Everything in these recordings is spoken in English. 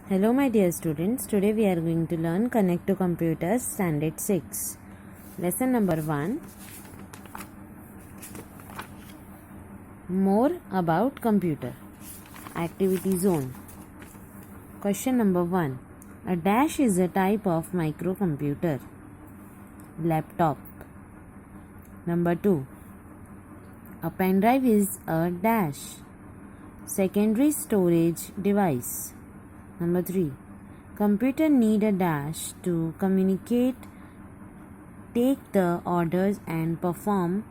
Hello my dear students, today we are going to learn Connect to Computers Standard 6. Lesson number 1. More about computer. Activity zone. Question number 1. A dash is a type of microcomputer. Laptop. Number 2. A pen drive is a dash. Secondary storage device. Number 3. Computer need a dash to communicate, take the orders and perform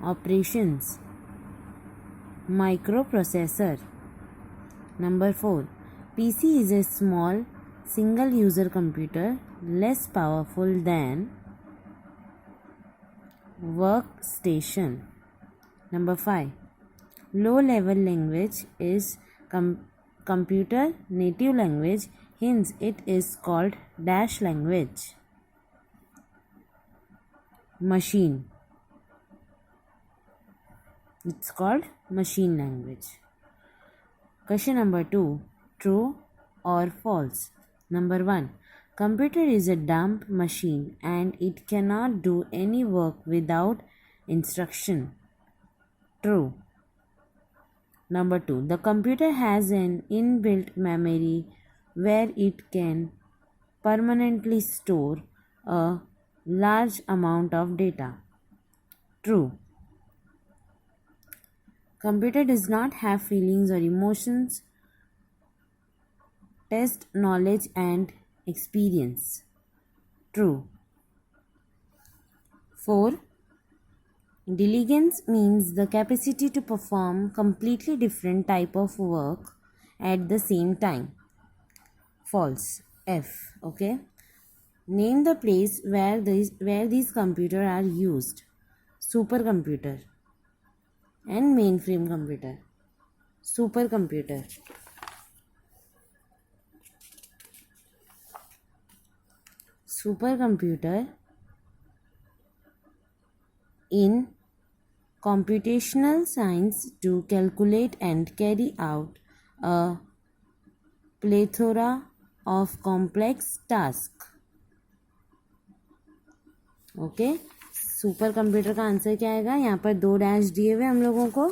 operations. Microprocessor. Number 4. PC is a small single user computer less powerful than workstation. Number 5. Low level language is computer native language, hence it is called dash language. Machine. It's called machine language. Question number 2. True or false? Number 1. Computer is a dumb machine and it cannot do any work without instruction. True. Number 2. The computer has an inbuilt memory where it can permanently store a large amount of data. True. Computer does not have feelings or emotions, test knowledge and experience. True. 4. Diligence means the capacity to perform completely different type of work at the same time. False. F. Okay. Name the place where these computers are used. Supercomputer and mainframe computer. Supercomputer. Supercomputer in computational science to calculate and carry out a plethora of complex tasks. Okay, super computer का answer क्या आएगा? यहाँ पर 2 dash दिए हुए हम लोगों को,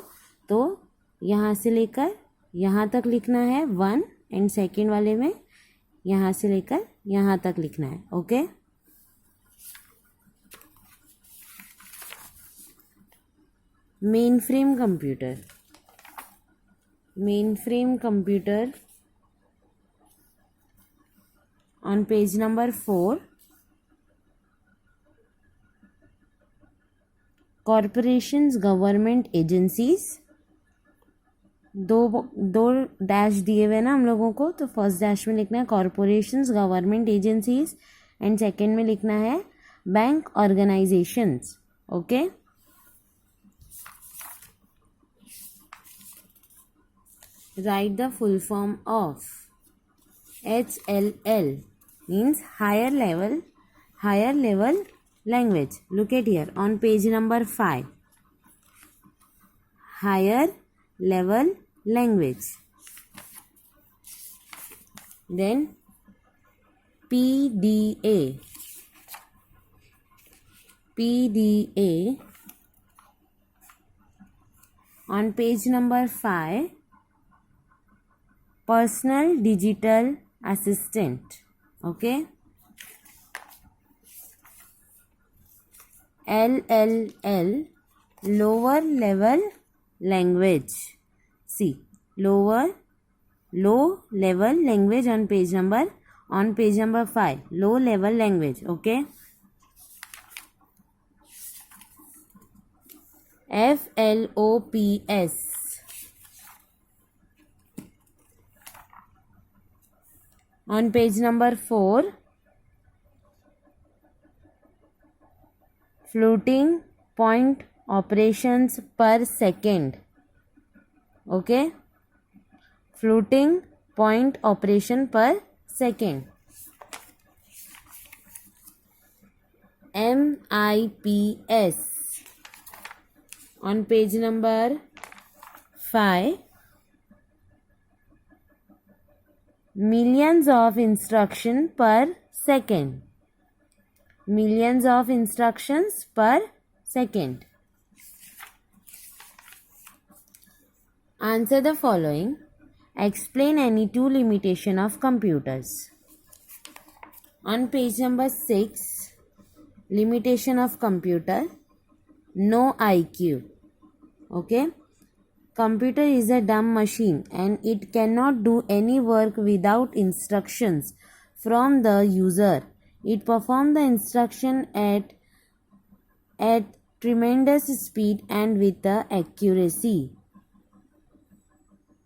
तो यहाँ से लेकर यहाँ तक लिखना है 1 एंड सेकेंड वाले में यहाँ से लेकर यहाँ तक लिखना है. Okay. Mainframe computer. Mainframe computer on page number 4. Corporations, government agencies. दो डैश दिए हुए ना हम लोगों को, तो फर्स्ट डैश में लिखना है corporations, government agencies and second में लिखना है bank organisations. Okay. Write the full form of HLL means higher level language. Look at here on page number 5. Higher level language. Then PDA on page number 5. Personal digital assistant. Okay. LLL lower level language. See, low level language on page number 5. Low level language. Okay. FLOPS on page number 4. Floating point operations per second. Okay. Floating point operation per second. MIPS on page number 5. millions of instructions per second. Millions of instructions per second. Answer the following. Explain any two limitation of computers. On page number 6, limitation of computer, no IQ. Okay. Computer is a dumb machine and it cannot do any work without instructions from the user. It performs the instruction at tremendous speed and with the accuracy.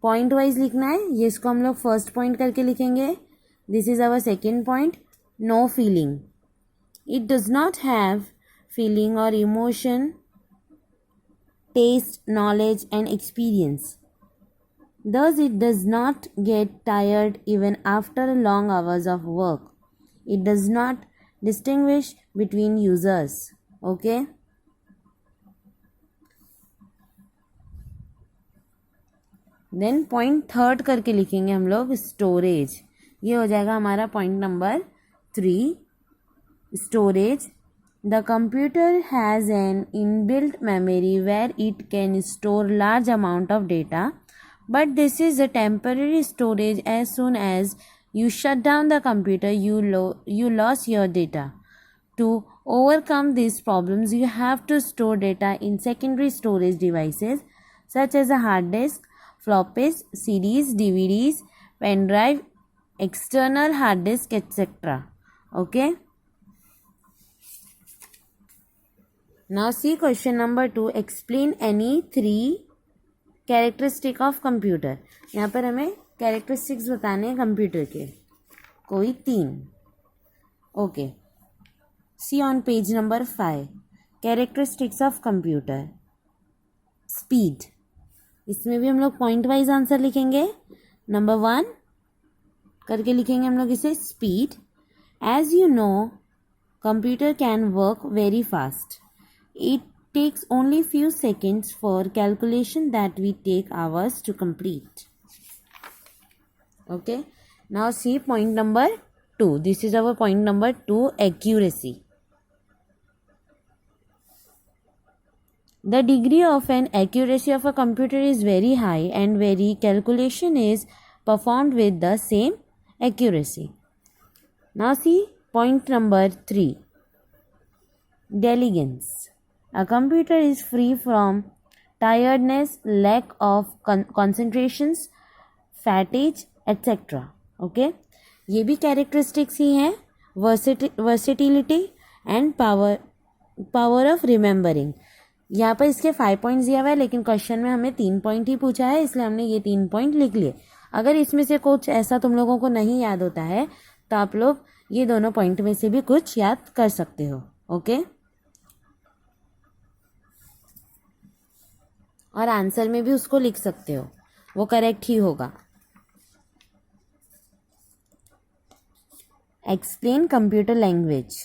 Point wise लिखना है, ये इसको हम लोग first point करके लिखेंगे. This is our second point. No feeling. It does not have feeling और emotion, taste, knowledge and experience. Thus, it does not get tired even after long hours of work. It does not distinguish between users. Okay? Then point third करके लिखेंगे हम लोग storage. ये हो जाएगा हमारा point number 3. Storage. The computer has an inbuilt memory where it can store large amount of data, but this is a temporary storage. As soon as you shut down the computer, you lost your data. To overcome these problems, you have to store data in secondary storage devices such as a hard disk, floppies, CDs, DVDs, pen drive, external hard disk, etc. Okay? Now see question number 2. Explain any 3 characteristic of computer. यहाँ पर हमें characteristics बताने हैं computer के, कोई 3. Okay. See on page number 5. Characteristics of computer. Speed. इसमें भी हम लोग पॉइंट वाइज आंसर लिखेंगे. नंबर 1 करके लिखेंगे हम लोग इसे speed. As you know, computer can work very fast. It takes only few seconds for calculation that we take hours to complete. Okay. Now see point number 2. This is our point number 2, accuracy. The degree of an accuracy of a computer is very high and very calculation is performed with the same accuracy. Now see point number 3. Diligence. A computer is free from tiredness, lack of concentrations, fatigue, etc. Okay? ये भी characteristics ही हैं. Versatility and power of remembering. यहाँ पर इसके 5 points दिया हुआ है, लेकिन क्वेश्चन में हमें 3 पॉइंट ही पूछा है, इसलिए हमने ये 3 पॉइंट लिख लिए. अगर इसमें से कुछ ऐसा तुम लोगों को नहीं याद होता है तो आप लोग ये दोनों पॉइंट में से भी कुछ याद कर सकते हो. ओके? और आंसर में भी उसको लिख सकते हो, वो करेक्ट ही होगा. Explain computer language.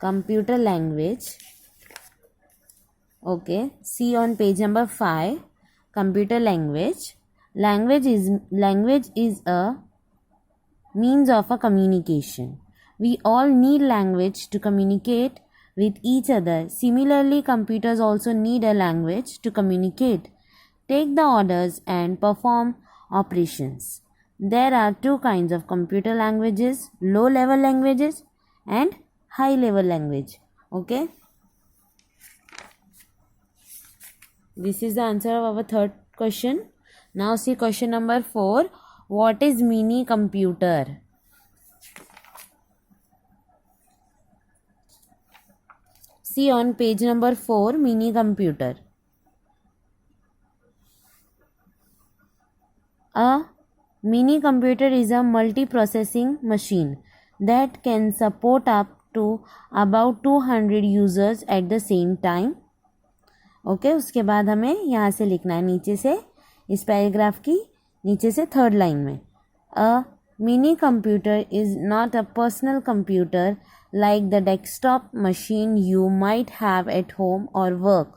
Computer language. Okay. See on page number 5. Computer language. Language is a means of a communication. We all need language to communicate with each other. Similarly, computers also need a language to communicate, take the orders and perform operations. There are 2 kinds of computer languages, low level languages and high level language. Okay? This is the answer of our third question. Now see question number 4. What is mini computer? See on page number 4, mini computer. A mini computer is a multi-processing machine that can support up to about 200 users at the same time. Okay. उसके बाद हमें यहाँ से लिखना है नीचे से, इस पैराग्राफ की नीचे से थर्ड लाइन में. A mini computer is not a personal computer like the desktop machine you might have at home or work.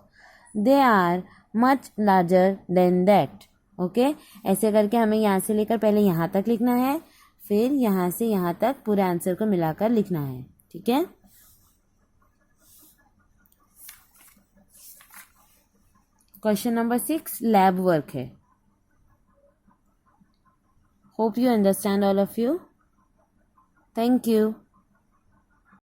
They are much larger than that. Okay, ऐसे करके हमें यहाँ से लेकर पहले यहाँ तक लिखना है, फिर यहाँ से यहाँ तक पूरे आंसर को मिलाकर लिखना है। ठीक है। क्वेश्चन नंबर 6 लैब वर्क है। Hope you understand all of you. Thank you.